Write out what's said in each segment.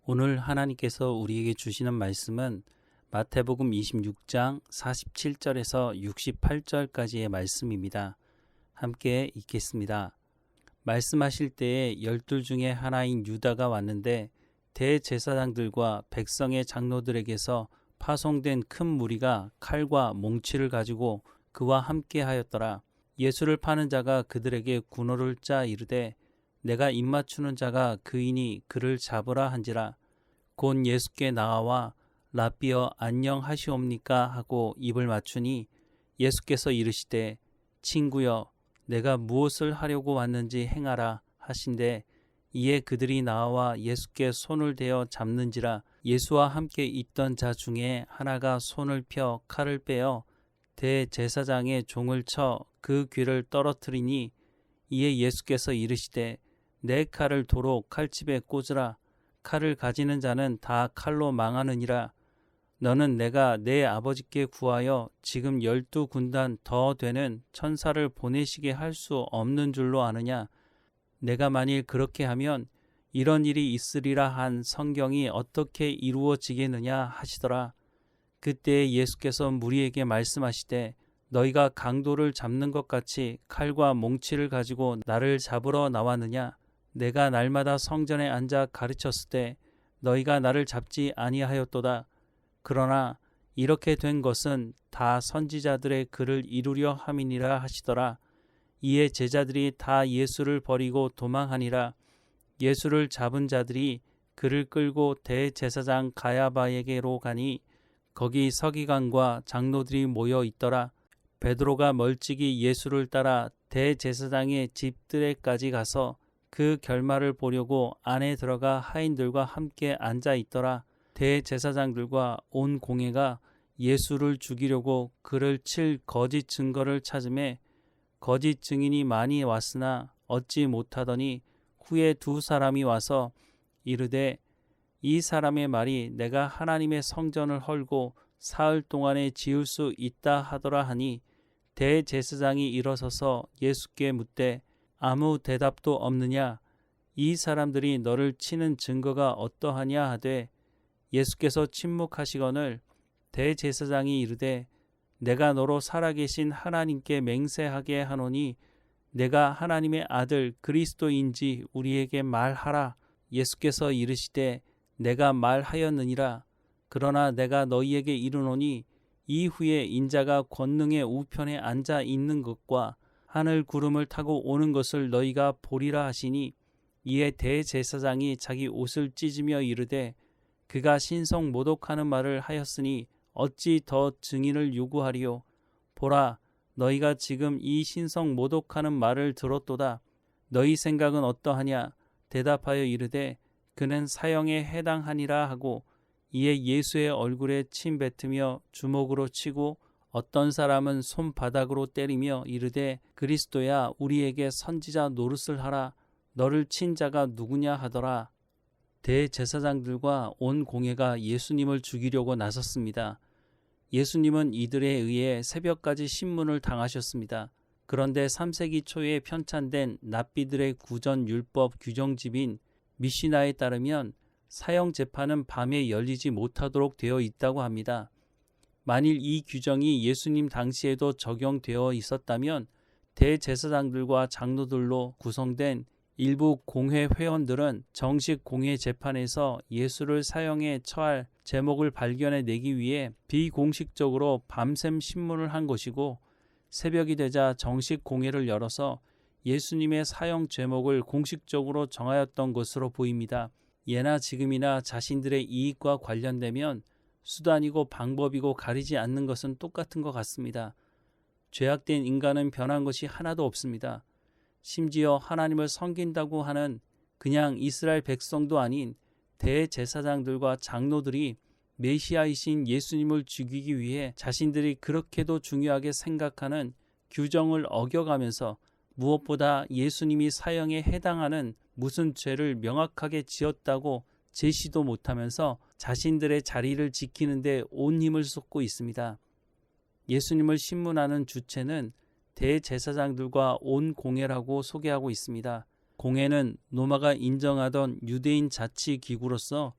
오늘 하나님께서 우리에게 주시는 말씀은 마태복음 26장 47절에서 68절까지의 말씀입니다. 함께 읽겠습니다. 말씀하실 때에 12 중에 하나인 유다가 왔는데 대제사장들과 백성의 장로들에게서 파송된 큰 무리가 칼과 몽치를 가지고 그와 함께 하였더라. 예수를 파는 자가 그들에게 군호를 짜 이르되 내가 입맞추는 자가 그이니 그를 잡으라 한지라. 곧 예수께 나와 라삐어 안녕하시옵니까 하고 입을 맞추니 예수께서 이르시되 친구여 내가 무엇을 하려고 왔는지 행하라 하신대 이에 그들이 나와 예수께 손을 대어 잡는지라. 예수와 함께 있던 자 중에 하나가 손을 펴 칼을 빼어 대제사장의 종을 쳐 그 귀를 떨어뜨리니 이에 예수께서 이르시되 내 칼을 도로 칼집에 꽂으라. 칼을 가지는 자는 다 칼로 망하느니라. 너는 내가 내 아버지께 구하여 지금 12군단 더 되는 천사를 보내시게 할 수 없는 줄로 아느냐. 내가 만일 그렇게 하면 이런 일이 있으리라 한 성경이 어떻게 이루어지겠느냐 하시더라. 그때 예수께서 무리에게 말씀하시되 너희가 강도를 잡는 것 같이 칼과 몽치를 가지고 나를 잡으러 나왔느냐. 내가 날마다 성전에 앉아 가르쳤을 때 너희가 나를 잡지 아니하였도다. 그러나 이렇게 된 것은 다 선지자들의 글을 이루려 함이니라 하시더라. 이에 제자들이 다 예수를 버리고 도망하니라. 예수를 잡은 자들이 그를 끌고 대제사장 가야바에게로 가니 거기 서기관과 장로들이 모여 있더라. 베드로가 멀찍이 예수를 따라 대제사장의 집들에까지 가서 그 결말을 보려고 안에 들어가 하인들과 함께 앉아 있더라. 대제사장들과 온 공회가 예수를 죽이려고 그를 칠 거짓 증거를 찾음에 거짓 증인이 많이 왔으나 얻지 못하더니 후에 2 사람이 와서 이르되 이 사람의 말이 내가 하나님의 성전을 헐고 사흘 동안에 지을 수 있다 하더라 하니 대제사장이 일어서서 예수께 묻되 아무 대답도 없느냐. 이 사람들이 너를 치는 증거가 어떠하냐 하되 예수께서 침묵하시거늘 대제사장이 이르되 내가 너로 살아계신 하나님께 맹세하게 하노니 내가 하나님의 아들 그리스도인지 우리에게 말하라. 예수께서 이르시되 내가 말하였느니라. 그러나 내가 너희에게 이르노니 이후에 인자가 권능의 우편에 앉아 있는 것과 하늘 구름을 타고 오는 것을 너희가 보리라 하시니 이에 대제사장이 자기 옷을 찢으며 이르되 그가 신성 모독하는 말을 하였으니 어찌 더 증인을 요구하리요. 보라 너희가 지금 이 신성 모독하는 말을 들었도다. 너희 생각은 어떠하냐. 대답하여 이르되 그는 사형에 해당하니라 하고 이에 예수의 얼굴에 침 뱉으며 주먹으로 치고 어떤 사람은 손바닥으로 때리며 이르되 그리스도야 우리에게 선지자 노릇을 하라. 너를 친 자가 누구냐 하더라. 대제사장들과 온 공회가 예수님을 죽이려고 나섰습니다. 예수님은 이들에 의해 새벽까지 신문을 당하셨습니다. 그런데 3세기 초에 편찬된 랍비들의 구전 율법 규정집인 미시나에 따르면 사형 재판은 밤에 열리지 못하도록 되어 있다고 합니다. 만일 이 규정이 예수님 당시에도 적용되어 있었다면 대제사장들과 장로들로 구성된 일부 공회 회원들은 정식 공회 재판에서 예수를 사형에 처할 제목을 발견해 내기 위해 비공식적으로 밤샘 신문을 한 것이고 새벽이 되자 정식 공회를 열어서 예수님의 사형 제목을 공식적으로 정하였던 것으로 보입니다. 예나 지금이나 자신들의 이익과 관련되면 수단이고 방법이고 가리지 않는 것은 똑같은 것 같습니다. 죄악된 인간은 변한 것이 하나도 없습니다. 심지어 하나님을 섬긴다고 하는 그냥 이스라엘 백성도 아닌 대제사장들과 장로들이 메시아이신 예수님을 죽이기 위해 자신들이 그렇게도 중요하게 생각하는 규정을 어겨가면서 무엇보다 예수님이 사형에 해당하는 무슨 죄를 명확하게 지었다고 제시도 못하면서 자신들의 자리를 지키는 데 온 힘을 쏟고 있습니다. 예수님을 신문하는 주체는 대제사장들과 온 공회라고 소개하고 있습니다. 공회는 로마가 인정하던 유대인 자치기구로서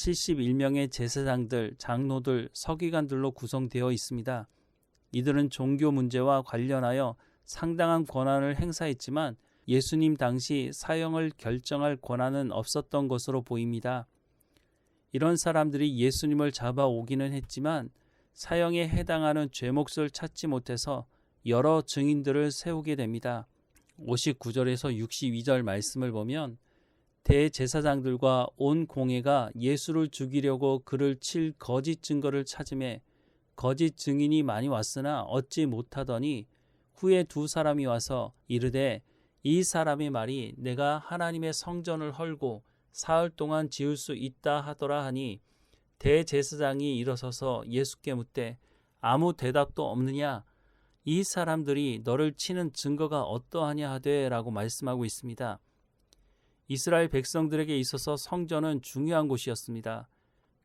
71명의 제사장들, 장로들, 서기관들로 구성되어 있습니다. 이들은 종교 문제와 관련하여 상당한 권한을 행사했지만 예수님 당시 사형을 결정할 권한은 없었던 것으로 보입니다. 이런 사람들이 예수님을 잡아오기는 했지만 사형에 해당하는 죄목을 찾지 못해서 여러 증인들을 세우게 됩니다. 59절에서 62절 말씀을 보면 대제사장들과 온 공회가 예수를 죽이려고 그를 칠 거짓 증거를 찾음에 거짓 증인이 많이 왔으나 얻지 못하더니 후에 두 사람이 와서 이르되 이 사람의 말이 내가 하나님의 성전을 헐고 사흘 동안 지을 수 있다 하더라 하니 대제사장이 일어서서 예수께 묻되 아무 대답도 없느냐? 이 사람들이 너를 치는 증거가 어떠하냐 하되 라고 말씀하고 있습니다. 이스라엘 백성들에게 있어서 성전은 중요한 곳이었습니다.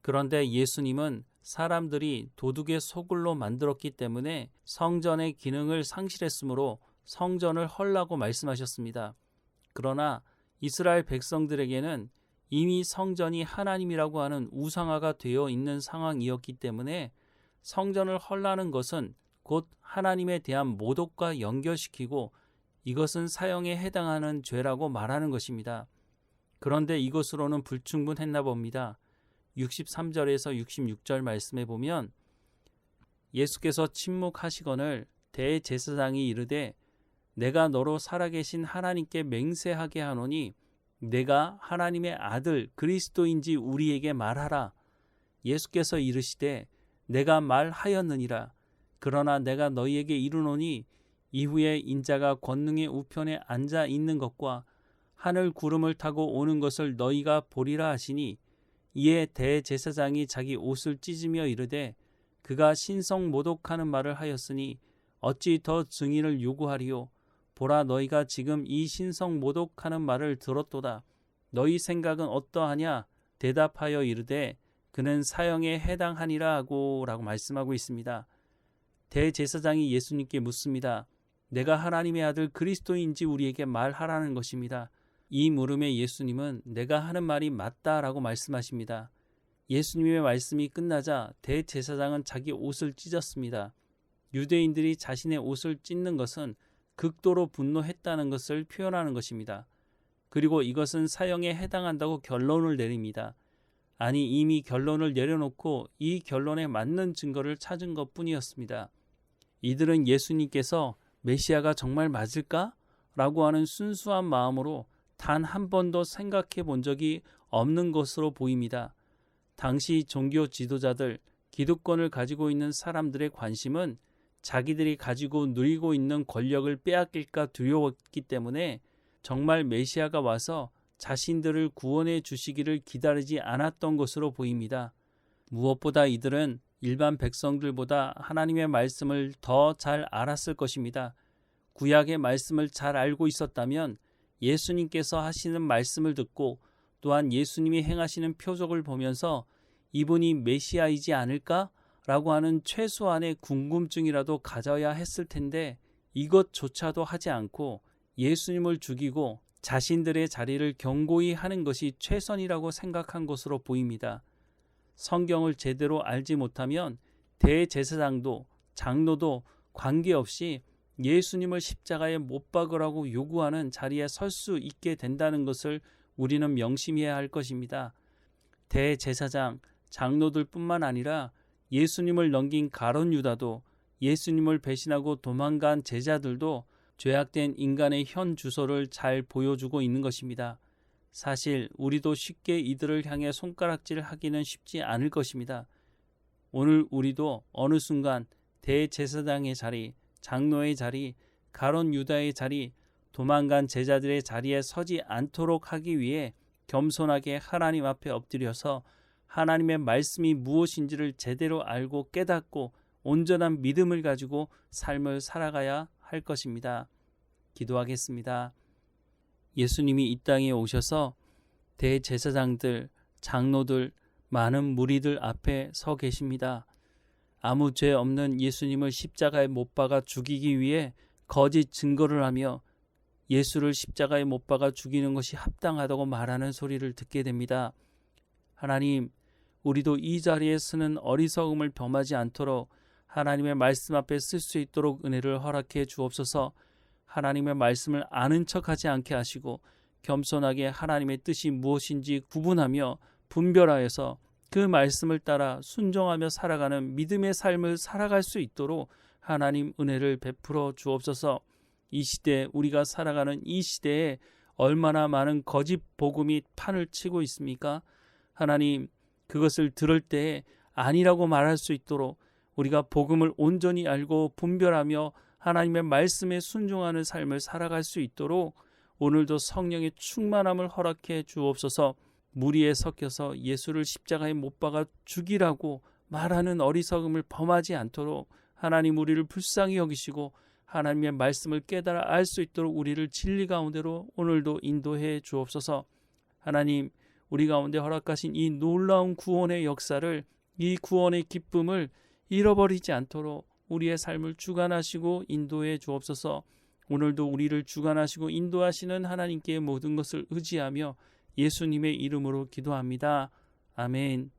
그런데 예수님은 사람들이 도둑의 소굴로 만들었기 때문에 성전의 기능을 상실했으므로 성전을 헐라고 말씀하셨습니다. 그러나 이스라엘 백성들에게는 이미 성전이 하나님이라고 하는 우상화가 되어 있는 상황이었기 때문에 성전을 헐라는 것은 곧 하나님에 대한 모독과 연결시키고 이것은 사형에 해당하는 죄라고 말하는 것입니다. 그런데 이것으로는 불충분했나 봅니다. 63절에서 66절 말씀에 보면 예수께서 침묵하시거늘 대제사장이 이르되 내가 너로 살아계신 하나님께 맹세하게 하노니 내가 하나님의 아들 그리스도인지 우리에게 말하라. 예수께서 이르시되 내가 말하였느니라. 그러나 내가 너희에게 이르노니 이후에 인자가 권능의 우편에 앉아 있는 것과 하늘 구름을 타고 오는 것을 너희가 보리라 하시니 이에 대제사장이 자기 옷을 찢으며 이르되 그가 신성 모독하는 말을 하였으니 어찌 더 증인을 요구하리요. 보라 너희가 지금 이 신성 모독하는 말을 들었도다. 너희 생각은 어떠하냐? 대답하여 이르되 그는 사형에 해당하니라 하고 라고 말씀하고 있습니다. 대제사장이 예수님께 묻습니다. 내가 하나님의 아들 그리스도인지 우리에게 말하라는 것입니다. 이 물음에 예수님은 내가 하는 말이 맞다라고 말씀하십니다. 예수님의 말씀이 끝나자 대제사장은 자기 옷을 찢었습니다. 유대인들이 자신의 옷을 찢는 것은 극도로 분노했다는 것을 표현하는 것입니다. 그리고 이것은 사형에 해당한다고 결론을 내립니다. 아니 이미 결론을 내려놓고 이 결론에 맞는 증거를 찾은 것뿐이었습니다. 이들은 예수님께서 메시아가 정말 맞을까? 라고 하는 순수한 마음으로 단 한 번도 생각해 본 적이 없는 것으로 보입니다. 당시 종교 지도자들, 기득권을 가지고 있는 사람들의 관심은 자기들이 가지고 누리고 있는 권력을 빼앗길까 두려웠기 때문에 정말 메시아가 와서 자신들을 구원해 주시기를 기다리지 않았던 것으로 보입니다. 무엇보다 이들은 일반 백성들보다 하나님의 말씀을 더 잘 알았을 것입니다. 구약의 말씀을 잘 알고 있었다면 예수님께서 하시는 말씀을 듣고 또한 예수님이 행하시는 표적을 보면서 이분이 메시아이지 않을까? 라고 하는 최소한의 궁금증이라도 가져야 했을 텐데 이것조차도 하지 않고 예수님을 죽이고 자신들의 자리를 견고히 하는 것이 최선이라고 생각한 것으로 보입니다. 성경을 제대로 알지 못하면 대제사장도 장로도 관계없이 예수님을 십자가에 못 박으라고 요구하는 자리에 설 수 있게 된다는 것을 우리는 명심해야 할 것입니다. 대제사장, 장로들뿐만 아니라 예수님을 넘긴 가룟 유다도 예수님을 배신하고 도망간 제자들도 죄악된 인간의 현 주소를 잘 보여주고 있는 것입니다. 사실 우리도 쉽게 이들을 향해 손가락질하기는 쉽지 않을 것입니다. 오늘 우리도 어느 순간 대제사장의 자리, 장로의 자리, 가룟 유다의 자리, 도망간 제자들의 자리에 서지 않도록 하기 위해 겸손하게 하나님 앞에 엎드려서 하나님의 말씀이 무엇인지를 제대로 알고 깨닫고 온전한 믿음을 가지고 삶을 살아가야 할 것입니다. 기도하겠습니다. 예수님이 이 땅에 오셔서 대제사장들, 장로들, 많은 무리들 앞에 서 계십니다. 아무 죄 없는 예수님을 십자가에 못 박아 죽이기 위해 거짓 증거를 하며 예수를 십자가에 못 박아 죽이는 것이 합당하다고 말하는 소리를 듣게 됩니다. 하나님, 우리도 이 자리에 서는 어리석음을 범하지 않도록 하나님의 말씀 앞에 쓸 수 있도록 은혜를 허락해 주옵소서. 하나님의 말씀을 아는 척하지 않게 하시고 겸손하게 하나님의 뜻이 무엇인지 구분하며 분별하여서 그 말씀을 따라 순종하며 살아가는 믿음의 삶을 살아갈 수 있도록 하나님 은혜를 베풀어 주옵소서. 이 시대, 우리가 살아가는 이 시대에 얼마나 많은 거짓 복음이 판을 치고 있습니까? 하나님, 그것을 들을 때에 아니라고 말할 수 있도록 우리가 복음을 온전히 알고 분별하며 하나님의 말씀에 순종하는 삶을 살아갈 수 있도록 오늘도 성령의 충만함을 허락해 주옵소서. 무리에 섞여서 예수를 십자가에 못 박아 죽이라고 말하는 어리석음을 범하지 않도록 하나님 우리를 불쌍히 여기시고 하나님의 말씀을 깨달아 알 수 있도록 우리를 진리 가운데로 오늘도 인도해 주옵소서. 하나님, 우리 가운데 허락하신 이 놀라운 구원의 역사를, 이 구원의 기쁨을 잃어버리지 않도록 우리의 삶을 주관하시고 인도해 주옵소서. 오늘도 우리를 주관하시고 인도하시는 하나님께 모든 것을 의지하며 예수님의 이름으로 기도합니다. 아멘.